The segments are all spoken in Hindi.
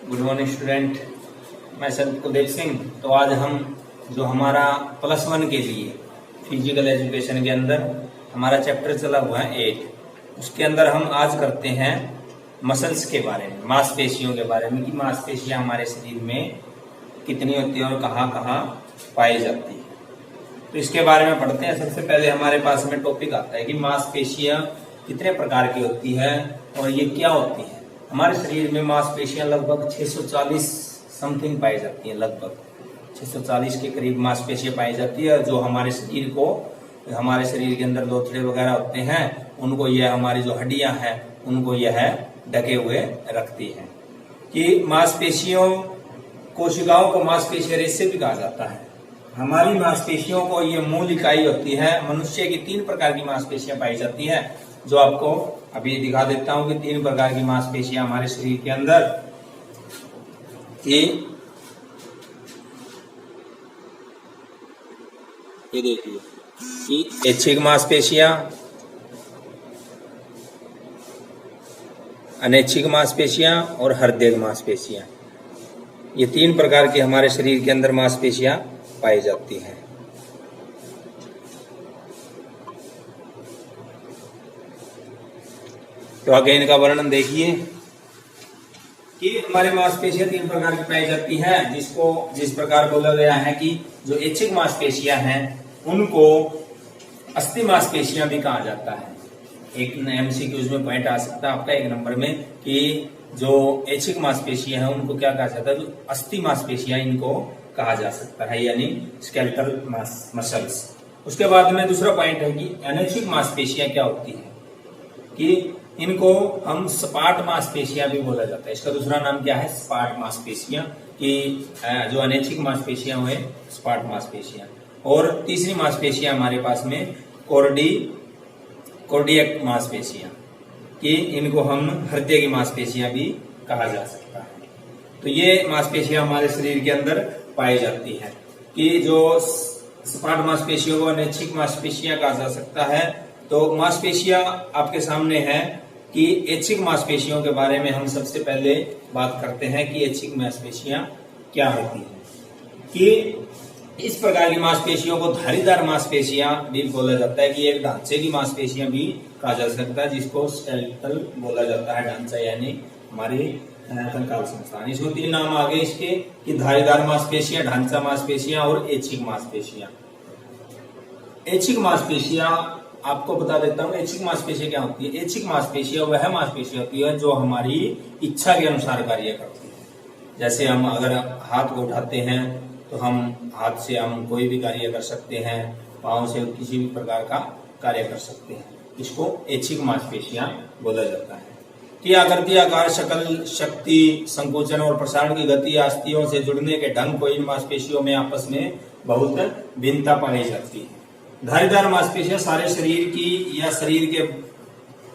गुड मॉर्निंग स्टूडेंट, मैं संत कुलदीप सिंह। तो आज हम जो हमारा +1 के लिए फिजिकल एजुकेशन के अंदर हमारा चैप्टर चला हुआ है 8, उसके अंदर हम आज करते हैं मसल्स के बारे में, मांसपेशियों के बारे में कि मांसपेशियां हमारे शरीर में कितनी होती है और कहाँ कहाँ पाई जाती है। तो इसके बारे में पढ़ते हैं। सबसे पहले हमारे पास में टॉपिक आता है कि मांसपेशियां कितने प्रकार की होती है और ये क्या होती है। हमारे शरीर में मांसपेशियां लगभग 640 समथिंग पाई जाती है, लगभग 640 के करीब मांसपेशियां पाई जाती है, जो हमारे शरीर को, हमारे शरीर के अंदर लोथड़े वगैरह होते हैं उनको यह, हमारी जो हड्डियां हैं उनको यह ढके हुए रखती है। कि मांसपेशियों, कोशिकाओं को मांसपेशिया रेशे भी कहा जाता है। हमारी मांसपेशियों को ये मूल इकाई होती है। मनुष्य की 3 प्रकार की मांसपेशियां पाई जाती है, जो आपको अभी दिखा देता हूं कि 3 प्रकार की मांसपेशियां हमारे शरीर के अंदर, ये देखिए कि ऐच्छिक मांसपेशियां, अनैच्छिक मांसपेशियां और हृदय मांसपेशियां, ये 3 प्रकार की हमारे शरीर के अंदर मांसपेशियां पाई जाती हैं। तो आगे इनका वर्णन देखिए कि हमारे मांसपेशियां 3 प्रकार की पाई जाती है, जिस प्रकार बोला गया है कि जो ऐच्छिक मांसपेशियां हैं उनको अस्थि मांसपेशियां भी कहा जाता है। एक MCQ में पॉइंट आ सकता है आपका 1 नंबर में कि जो ऐच्छिक मांसपेशियां हैं उनको क्या कहा जाता है, जो अस्थि मांसपेशियां इनको कहा जा सकता है, यानी स्केलेटल मसल्स। उसके बाद में दूसरा पॉइंट है कि अनैच्छिक मांसपेशियां क्या होती है, कि इनको हम सपाट मांसपेशियां भी बोला जाता है। इसका दूसरा नाम क्या है, सपाट मांसपेशियां, कि जो अनैच्छिक मांसपेशियां हुए सपाट मांसपेशियां। और तीसरी मांसपेशियां हमारे पास में कार्डियक मांसपेशियां, कि इनको हम हृदय की मांसपेशियां भी कहा जा सकता है। तो ये मांसपेशियां हमारे शरीर के अंदर पाई जाती है। कि जो सपाट मांसपेशियों को अनैच्छिक मांसपेशियां कहा जा सकता है। तो मांसपेशियां आपके सामने है कि ऐच्छिक मांसपेशियों के बारे में हम सबसे पहले बात करते हैं कि ऐच्छिक मांसपेशियां क्या होती है। कि इस प्रकार की मांसपेशियों को धारीदार मांसपेशियां भी बोला जाता है, कि एक ढांचे की मांसपेशियां भी कहा जा सकता है, जिसको स्केलेटल बोला जाता है, ढांचा यानी हमारी कंकाल संस्थान। इसको 3 नाम आ गए इसके, कि धारीदार मांसपेशियां, ढांचा मांसपेशियां और ऐच्छिक मांसपेशियां। ऐच्छिक मांसपेशियां आपको बता देता हूं, ऐच्छिक मांसपेशियां क्या होती है। ऐच्छिक मांसपेशियां वह मांसपेशियां होती है जो हमारी इच्छा के अनुसार कार्य करती है। जैसे हम अगर हाथ को उठाते हैं तो हम हाथ से हम कोई भी कार्य कर सकते हैं, पांव से किसी भी प्रकार का कार्य कर सकते हैं। इसको ऐच्छिक मांसपेशियां बोला जाता है। कि आकृति, आकार, शक्ल, शक्ति, संकोचन और प्रसारण की गति, अस्थियों से जुड़ने के ढंग को इन मांसपेशियों में आपस में बहुत भिन्नता पाई जाती है। धारीदार मांसपेशियां सारे शरीर की या शरीर के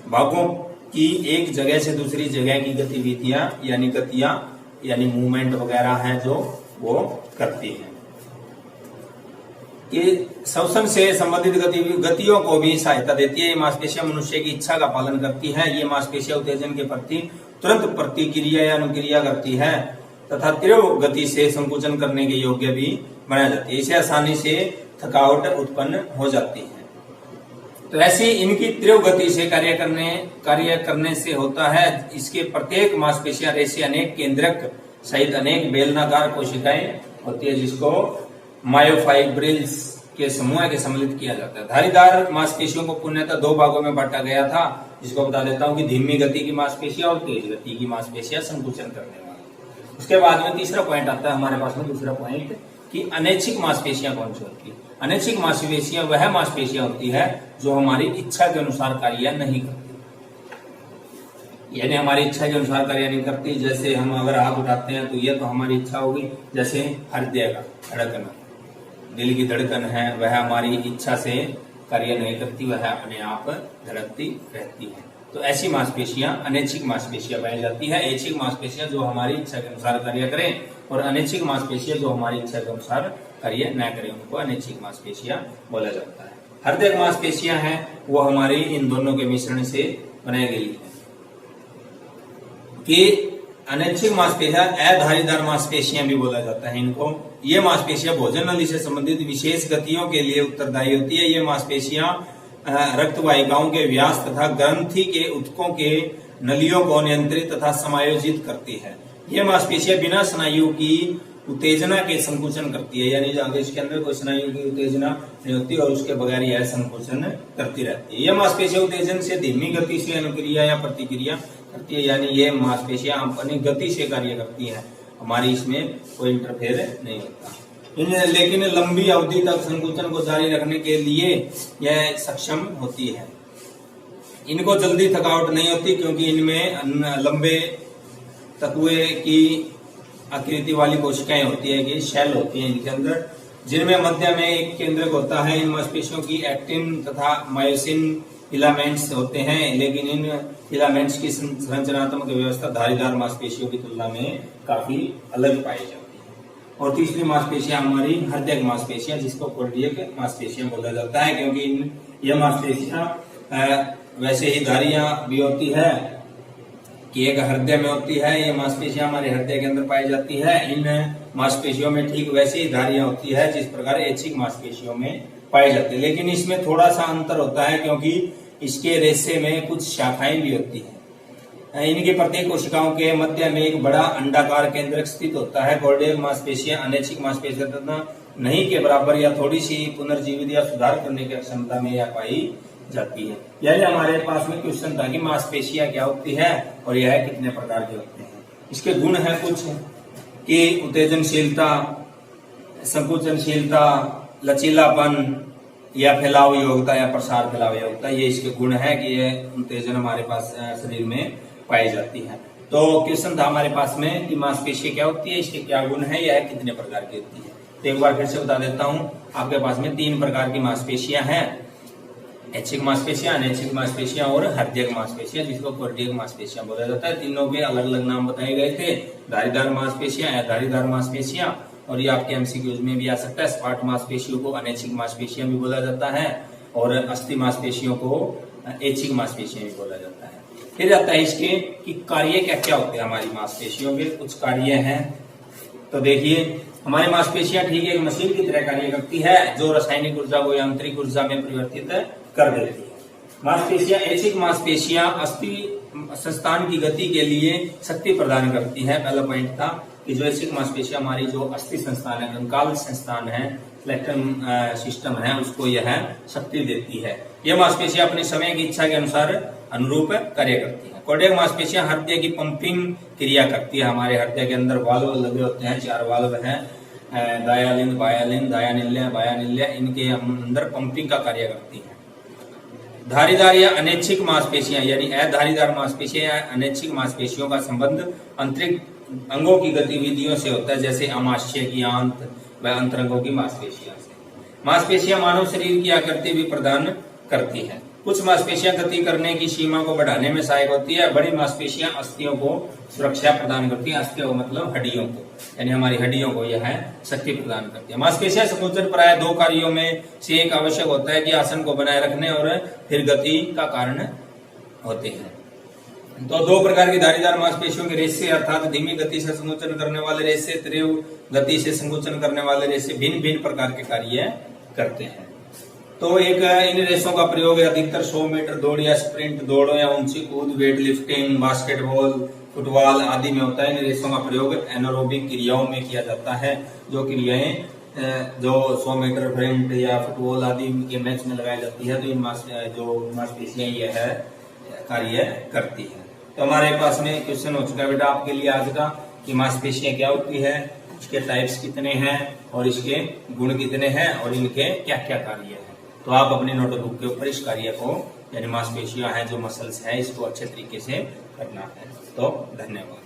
भागों की एक जगह से दूसरी जगह की गतिविधियां यानी मूवमेंट वगैरह हैं जो वो करती है। कि श्वसन से संबंधित गतियों को भी सहायता देती है। ये मांसपेशियां मनुष्य की इच्छा का पालन करती है। ये मांसपेशियां उत्तेजन के प्रति तुरंत प्रतिक्रिया या अनुक्रिया करती है तथा तीव्र गति से संकुचन करने के योग्य भी बनाई जाती है। इसे आसानी से थकावट उत्पन्न हो जाती है। तो ऐसी इनकी तीव्र गति से कार्य करने से होता है। इसके प्रत्येक मांसपेशियां रेशे अनेक केंद्रक सहित अनेक बेलनाकार कोशिकाएं होती है, जिसको मायोफाइब्रिल्स के समूह के सम्मिलित किया जाता है। धारीदार मांसपेशियों को पुण्यतः 2 भागों में बांटा गया था, जिसको बता देता हूं कि धीमी गति की मांसपेशियां और तेज गति की मांसपेशियां संकुचन करने वाली। उसके बाद में तीसरा पॉइंट आता है हमारे पास में, दूसरा पॉइंट, कि अनैच्छिक मांसपेशियां कौन सी होती है। अनैच्छिक मांसपेशियां वह मांसपेशियां होती है जो हमारी इच्छा के अनुसार कार्य नहीं करती, यानी हमारी इच्छा के अनुसार कार्य नहीं करती। जैसे हम अगर हाथ उठाते हैं तो यह तो हमारी इच्छा होगी। जैसे हृदय का धड़कन, दिल की धड़कन है, वह हमारी इच्छा से कार्य नहीं करती, वह अपने आप धड़कती रहती है। तो ऐसी मांसपेशियां अनैच्छिक मांसपेशियां पाई जाती है। ऐच्छिक मांसपेशियां जो हमारी इच्छा के अनुसार कार्य करें और अनैच्छिक मांसपेशियां जो हमारी इच्छा के अनुसार कार्य न करें, उनको अनैच्छिक मांसपेशियां बोला जाता है। हृदय मांसपेशियां हैं वो हमारी इन दोनों के मिश्रण से बनाई गई है। कि अनैच्छिक मांसपेशियां, अधारीदार मांसपेशियां भी बोला जाता है इनको। ये मांसपेशियां भोजन नली से संबंधित विशेष गतियों के लिए उत्तरदायी होती है। ये मांसपेशियां रक्त वाहिकाओं के व्यास तथा ग्रंथि के ऊतकों के नलियों को नियंत्रित तथा समायोजित करती है। ये मांसपेशियां बिना स्नायु की उत्तेजना के संकुचन करती है, यानी आगे इसके अंदर कोई स्नायु की उत्तेजना नहीं होती और उसके बगैर यह संकुचन करती रहती है। यह मांसपेशियां उत्तेजन से धीमी गति से अनुक्रिया या प्रतिक्रिया करती है, यानी ये मांसपेशियां अपनी गति से कार्य करती है, हमारी इसमें कोई इंटरफेयर नहीं होता। लेकिन लंबी अवधि तक संकुचन को जारी रखने के लिए यह सक्षम होती है। इनको जल्दी थकावट नहीं होती क्योंकि इनमें लंबे तत्वे की आकृति वाली कोशिकाएं होती है कि शेल होती है इनके अंदर, जिनमें मध्य में एक केंद्रक होता है। इन मांसपेशियों की एक्टिन तथा मायोसिन फिलामेंट्स होते हैं, लेकिन इन फिलामेंट्स की संरचनात्मक व्यवस्था धारीदार मांसपेशियों की तुलना में काफी अलग पाई जाती है। और तीसरी मांसपेशियां हमारी हृदय मांसपेशियां, जिसको कार्डियक मांसपेशियां बोला जाता है, क्योंकि यह मांसपेशियां वैसे ही धारियां भी होती है कि एक हृदय में होती है। ये मांसपेशियां हमारे हृदय के अंदर पाई जाती है। इन मांसपेशियों में ठीक वैसे ही धारियां होती है जिस प्रकार ऐच्छिक मांसपेशियों में पाई जाती है, लेकिन इसमें थोड़ा सा अंतर होता है क्योंकि इसके रेशे में कुछ शाखाएं भी होती है। इनकी प्रत्येक कोशिकाओं के मध्य में एक बड़ा अंडाकार केंद्रक स्थित होता है। कार्डियक मांसपेशियां अनैच्छिक मांसपेशियां तथा नहीं के बराबर या थोड़ी सी पुनर्जीवित या सुधार करने की क्षमता में यह पाई जाती है। यानी हमारे पास में क्वेश्चन था कि मांसपेशियां क्या होती है और यह कितने प्रकार के होते हैं। इसके गुण है कुछ कि उत्तेजनशीलता, संकुचनशीलता, लचीलापन या फैलाव योग्यता या प्रसार फैलाव योग्यता, ये इसके गुण है कि ये उत्तेजन हमारे पास शरीर में पाई जाती है। तो क्वेश्चन था हमारे पास में कि मांसपेशियां क्या होती है, इसके क्या गुण है, यह कितने प्रकार की होती है। तो एक बार फिर से बता देता हूं, आपके पास में 3 प्रकार की मांसपेशियां हैं, ऐच्छिक मांसपेशियां, अनैच्छिक मांसपेशियां और हृदयक मांसपेशियां, जिसको कार्डियक मांसपेशियां बोला जाता है। तीनों के अलग अलग नाम बताए गए थे, धारीदार मांसपेशियां, अधारीदार मांसपेशियां, और ये आपके एमसीक्यूज में भी आ सकता है। स्पाट मांसपेशियों को अनैच्छिक मांसपेशियां भी बोला जाता है और अस्थि मांसपेशियों को ऐच्छिक मांसपेशियां भी बोला जाता है। फिर आता है इसके कि कार्य क्या क्या होते हैं हमारी मांसपेशियों के, कुछ कार्य हैं। तो देखिए, हमारी मांसपेशियां ठीक है एक मशीन की तरह कार्य करती है जो रासायनिक ऊर्जा को यांत्रिक ऊर्जा में परिवर्तित कर देती है। मांसपेशियां, ऐच्छिक मांसपेशियां अस्थि संस्थान की गति के लिए शक्ति प्रदान करती है। पहला पॉइंट था कि जो ऐच्छिक मांसपेशियां हमारी जो अस्थि संस्थान है, कंकाल संस्थान है, स्लेक्टम सिस्टम है, उसको यह शक्ति देती है। यह मांसपेशियां अपने समय की इच्छा के अनुसार अनुरूप कार्य करती है। कार्डियक मांसपेशियां हृदय की पंपिंग क्रिया करती है। हमारे हृदय के अंदर वाल्व लगे होते हैं, 4 वाल्व हैं, दायालिन, बायालिन, दायानिल्य, बायानिल्य, इनके अंदर पंपिंग का कार्य करती है। धारीदार या अनैच्छिक मांसपेशियां यानी अधारीदार मांसपेशियां या अनैच्छिक मांसपेशियों का संबंध आंतरिक अंगों की गतिविधियों से होता है, जैसे आमाशय की आंत व अंतरंगों की मांसपेशियां से। मांसपेशियां मानव शरीर की आकृति भी प्रदान करती है। कुछ मांसपेशियां गति करने की सीमा को बढ़ाने में सहायक होती है। बड़ी मांसपेशियां अस्थियों को सुरक्षा प्रदान करती है। अस्थियों मतलब हड्डियों को, यानी हमारी हड्डियों को यह शक्ति प्रदान करती है। मांसपेशियां संकुचन प्राय 2 कार्यों में से एक आवश्यक होता है कि आसन को बनाए रखने और फिर गति का कारण होते हैं। तो 2 प्रकार की धारीदार मांसपेशियों के रेशे अर्थात धीमी गति से संकुचन करने वाले रेशे, तीव्र गति से संकुचन करने वाले रेशे भिन्न भिन्न प्रकार के कार्य करते हैं। तो एक इन रेसों का प्रयोग अधिकतर 100 मीटर दौड़ या स्प्रिंट दौड़ या ऊंची कूद, वेट लिफ्टिंग, बास्केटबॉल, फुटबॉल आदि में होता है। इन रेसों का प्रयोग एनारोबिक क्रियाओं में किया जाता है, जो क्रियाएं जो 100 मीटर स्प्रिंट या फुटबॉल आदि के मैच में लगाई जाती है। तो इन मांसपेशियां यह कार्य करती है। तो हमारे पास में क्वेश्चन हो चुका है बेटा आपके लिए आज का कि मांसपेशियां क्या होती है, इसके टाइप्स कितने हैं और इसके गुण कितने हैं और इनके क्या क्या कार्य हैं। तो आप अपने नोटबुक के ऊपर इस कार्य को यानी मांसपेशियां हैं जो मसल्स है इसको अच्छे तरीके से करना है। तो धन्यवाद।